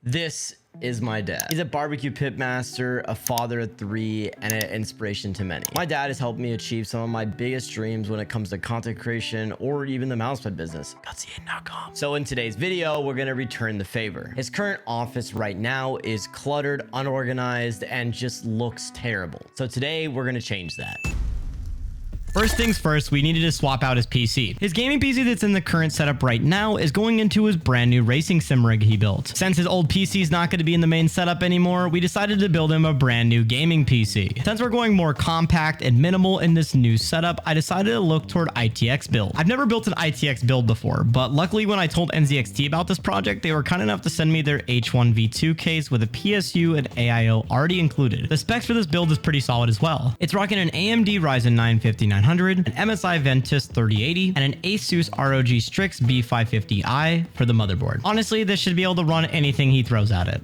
This is my dad. He's a barbecue pit master, a father of 3, and an inspiration to many. My dad has helped me achieve some of my biggest dreams when it comes to content creation or even the mousepad business. GutzyAiden.com. So in today's video, we're gonna return the favor. His current office right now is cluttered, unorganized, and just looks terrible. So today we're gonna change that. First things first, we needed to swap out his PC. His gaming PC that's in the current setup right now is going into his brand new racing sim rig he built. Since his old PC is not going to be in the main setup anymore, we decided to build him a brand new gaming PC. Since we're going more compact and minimal in this new setup, I decided to look toward ITX build. I've never built an ITX build before, but luckily when I told NZXT about this project, they were kind enough to send me their H1V2 case with a PSU and AIO already included. The specs for this build is pretty solid as well. It's rocking an AMD Ryzen 9 5900, an MSI Ventus 3080, and an Asus ROG Strix B550i for the motherboard. Honestly, this should be able to run anything he throws at it.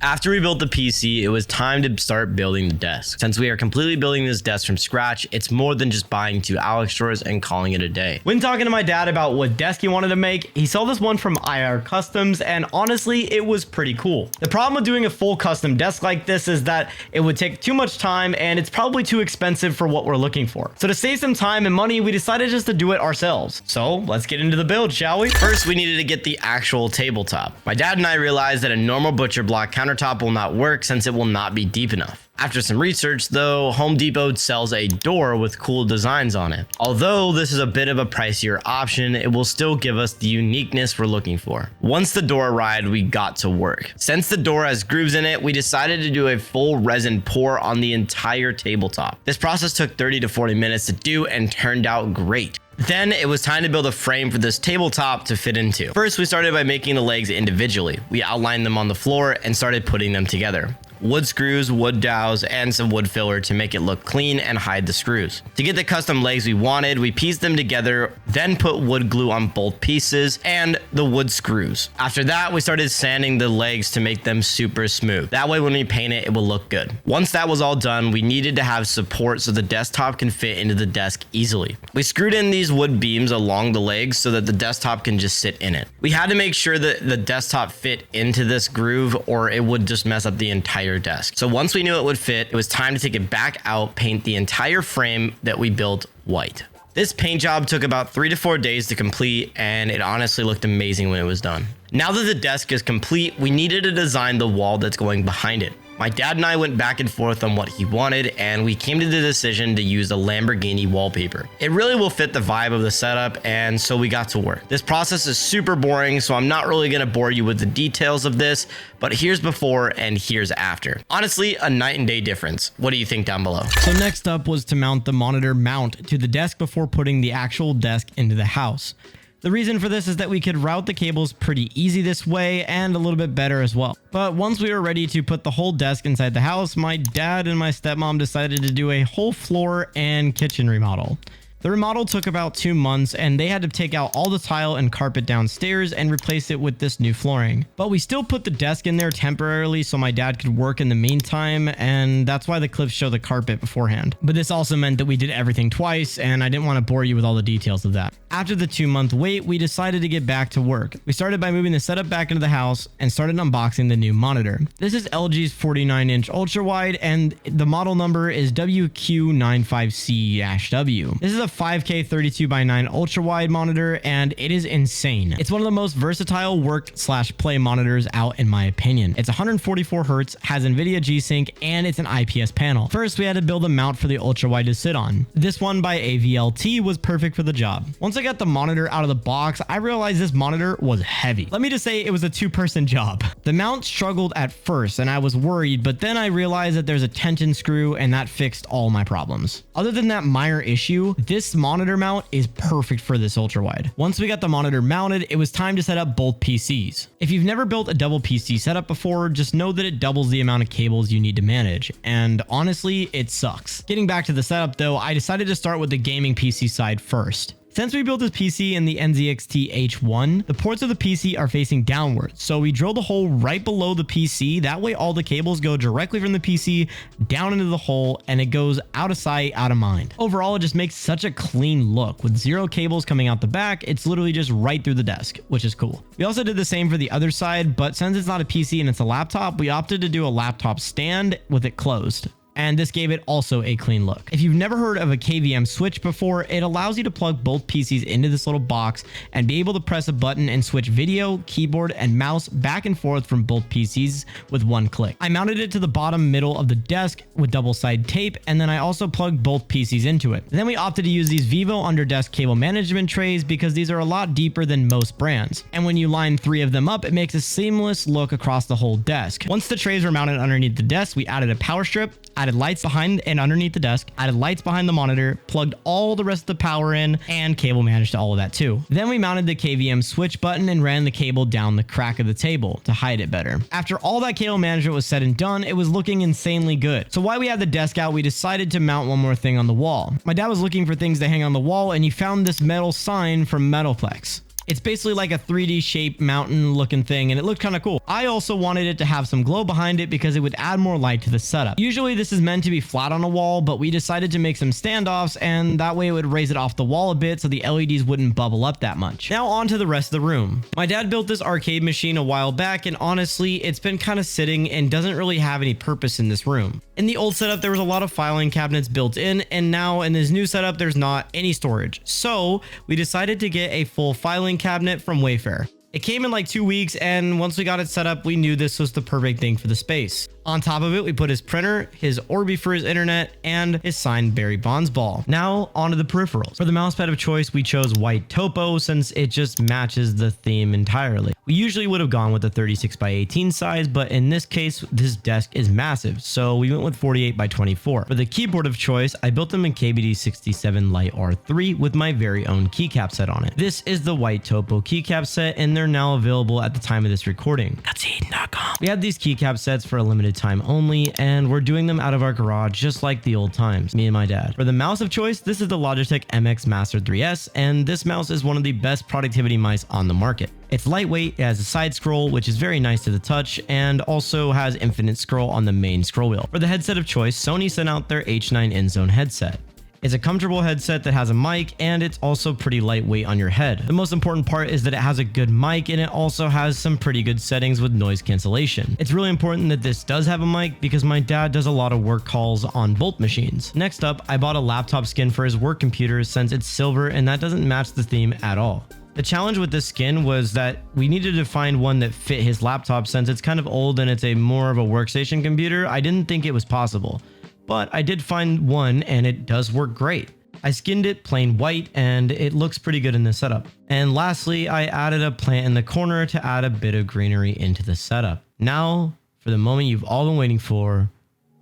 After we built the PC, it was time to start building the desk. Since we are completely building this desk from scratch, it's more than just buying 2 Alex drawers and calling it a day. When talking to my dad about what desk he wanted to make, he saw this one from IR Customs, and honestly, it was pretty cool. The problem with doing a full custom desk like this is that it would take too much time and it's probably too expensive for what we're looking for. So to save some time and money, we decided just to do it ourselves. So let's get into the build, shall we? First, we needed to get the actual tabletop. My dad and I realized that a normal butcher block countertop will not work since it will not be deep enough. After some research though, Home Depot sells a door with cool designs on it. Although this is a bit of a pricier option, it will still give us the uniqueness we're looking for. Once the door arrived, we got to work. Since the door has grooves in it, we decided to do a full resin pour on the entire tabletop. This process took 30 to 40 minutes to do and turned out great. Then it was time to build a frame for this tabletop to fit into. First, we started by making the legs individually. We outlined them on the floor and started putting them together. Wood screws, wood dowels, and some wood filler to make it look clean and hide the screws. To get the custom legs we wanted, we pieced them together, then put wood glue on both pieces and the wood screws. After that, we started sanding the legs to make them super smooth. That way when we paint it, it will look good. Once that was all done, we needed to have support so the desktop can fit into the desk easily. We screwed in these wood beams along the legs so that the desktop can just sit in it. We had to make sure that the desktop fit into this groove or it would just mess up the entire desk. So once we knew it would fit, it was time to take it back out, paint the entire frame that we built white. This paint job took about 3 to 4 days to complete, and it honestly looked amazing when it was done. Now that the desk is complete, we needed to design the wall that's going behind it. My dad and I went back and forth on what he wanted, and we came to the decision to use a Lamborghini wallpaper. It really will fit the vibe of the setup, and so we got to work. This process is super boring, so I'm not really gonna bore you with the details of this, but here's before and here's after. Honestly, a night and day difference. What do you think down below? So next up was to mount the monitor mount to the desk before putting the actual desk into the house. The reason for this is that we could route the cables pretty easy this way and a little bit better as well. But once we were ready to put the whole desk inside the house, my dad and my stepmom decided to do a whole floor and kitchen remodel. The remodel took about 2 months and they had to take out all the tile and carpet downstairs and replace it with this new flooring. But we still put the desk in there temporarily so my dad could work in the meantime, and that's why the clips show the carpet beforehand. But this also meant that we did everything twice and I didn't want to bore you with all the details of that. After the 2-month wait, we decided to get back to work. We started by moving the setup back into the house and started unboxing the new monitor. This is LG's 49-inch ultra wide and the model number is WQ95C-W. This is a 5K 32:9 ultra wide monitor and it is insane. It's one of the most versatile work/play monitors out in my opinion. It's 144 Hz, has NVIDIA G-Sync, and it's an IPS panel. First, we had to build a mount for the ultra wide to sit on. This one by AVLT was perfect for the job. Once I got the monitor out of the box, I realized this monitor was heavy. Let me just say it was a 2-person job. The mount struggled at first and I was worried, but then I realized that there's a tension screw and that fixed all my problems. Other than that minor issue, this monitor mount is perfect for this ultra wide. Once we got the monitor mounted, it was time to set up both PCs. If you've never built a double PC setup before, just know that it doubles the amount of cables you need to manage, and honestly, it sucks. Getting back to the setup though, I decided to start with the gaming PC side first. Since we built this PC in the NZXT H1, the ports of the PC are facing downwards. So we drilled a hole right below the PC. That way all the cables go directly from the PC down into the hole and it goes out of sight, out of mind. Overall, it just makes such a clean look. With 0 cables coming out the back, it's literally just right through the desk, which is cool. We also did the same for the other side, but since it's not a PC and it's a laptop, we opted to do a laptop stand with it closed. And this gave it also a clean look. If you've never heard of a KVM switch before, it allows you to plug both PCs into this little box and be able to press a button and switch video, keyboard, and mouse back and forth from both PCs with one click. I mounted it to the bottom middle of the desk with double-sided tape, and then I also plugged both PCs into it. Then we opted to use these Vivo under-desk cable management trays because these are a lot deeper than most brands. And when you line 3 of them up, it makes a seamless look across the whole desk. Once the trays were mounted underneath the desk, we added a power strip, added lights behind and underneath the desk, added lights behind the monitor, plugged all the rest of the power in, and cable managed all of that too. Then we mounted the KVM switch button and ran the cable down the crack of the table to hide it better. After all that cable management was said and done, it was looking insanely good. So while we had the desk out, we decided to mount one more thing on the wall. My dad was looking for things to hang on the wall and he found this metal sign from Metalplex. It's basically like a 3D shaped mountain looking thing and it looked kind of cool. I also wanted it to have some glow behind it because it would add more light to the setup. Usually this is meant to be flat on a wall, but we decided to make some standoffs and that way it would raise it off the wall a bit so the LEDs wouldn't bubble up that much. Now on to the rest of the room. My dad built this arcade machine a while back and honestly it's been kind of sitting and doesn't really have any purpose in this room. In the old setup there was a lot of filing cabinets built in, and now in this new setup there's not any storage. So we decided to get a full filing cabinet from Wayfair. It came in like 2 weeks, and once we got it set up, we knew this was the perfect thing for the space. On top of it, we put his printer, his Orbi for his internet, and his signed Barry Bonds ball. Now, onto the peripherals. For the mousepad of choice, we chose white topo since it just matches the theme entirely. We usually would have gone with a 36x18 size, but in this case, this desk is massive, so we went with 48x24. For the keyboard of choice, I built them in KBD67 Lite R3 with my very own keycap set on it. This is the white topo keycap set, and they're now available at the time of this recording. GutzyAiden.com. We had these keycap sets for a limited time only, and we're doing them out of our garage just like the old times, me and my dad. For the mouse of choice, this is the Logitech MX Master 3S, and this mouse is one of the best productivity mice on the market. It's lightweight, it has a side scroll, which is very nice to the touch, and also has infinite scroll on the main scroll wheel. For the headset of choice, Sony sent out their H9 InZone headset. It's a comfortable headset that has a mic, and it's also pretty lightweight on your head. The most important part is that it has a good mic, and it also has some pretty good settings with noise cancellation. It's really important that this does have a mic because my dad does a lot of work calls on Bolt machines. Next up, I bought a laptop skin for his work computer since it's silver and that doesn't match the theme at all. The challenge with this skin was that we needed to find one that fit his laptop since it's kind of old and it's more of a workstation computer. I didn't think it was possible. But I did find one and it does work great. I skinned it plain white and it looks pretty good in the setup. And lastly, I added a plant in the corner to add a bit of greenery into the setup. Now, for the moment you've all been waiting for,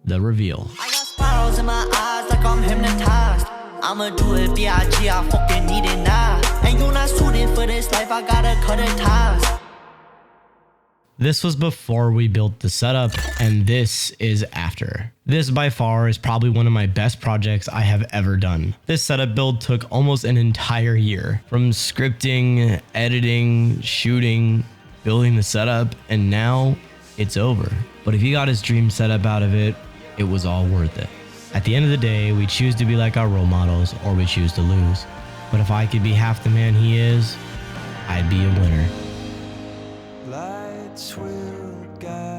the reveal. I got spirals in my eyes like I'm hypnotized. I'ma do it B.I.G. I fucking need it now. And you're not suited for this life, I gotta cut the ties. This was before we built the setup, and this is after. This by far is probably one of my best projects I have ever done. This setup build took almost an entire year, from scripting, editing, shooting, building the setup, and now it's over. But if he got his dream setup out of it, it was all worth it. At the end of the day, we choose to be like our role models or we choose to lose. But if I could be half the man he is, I'd be a winner. Lights will guide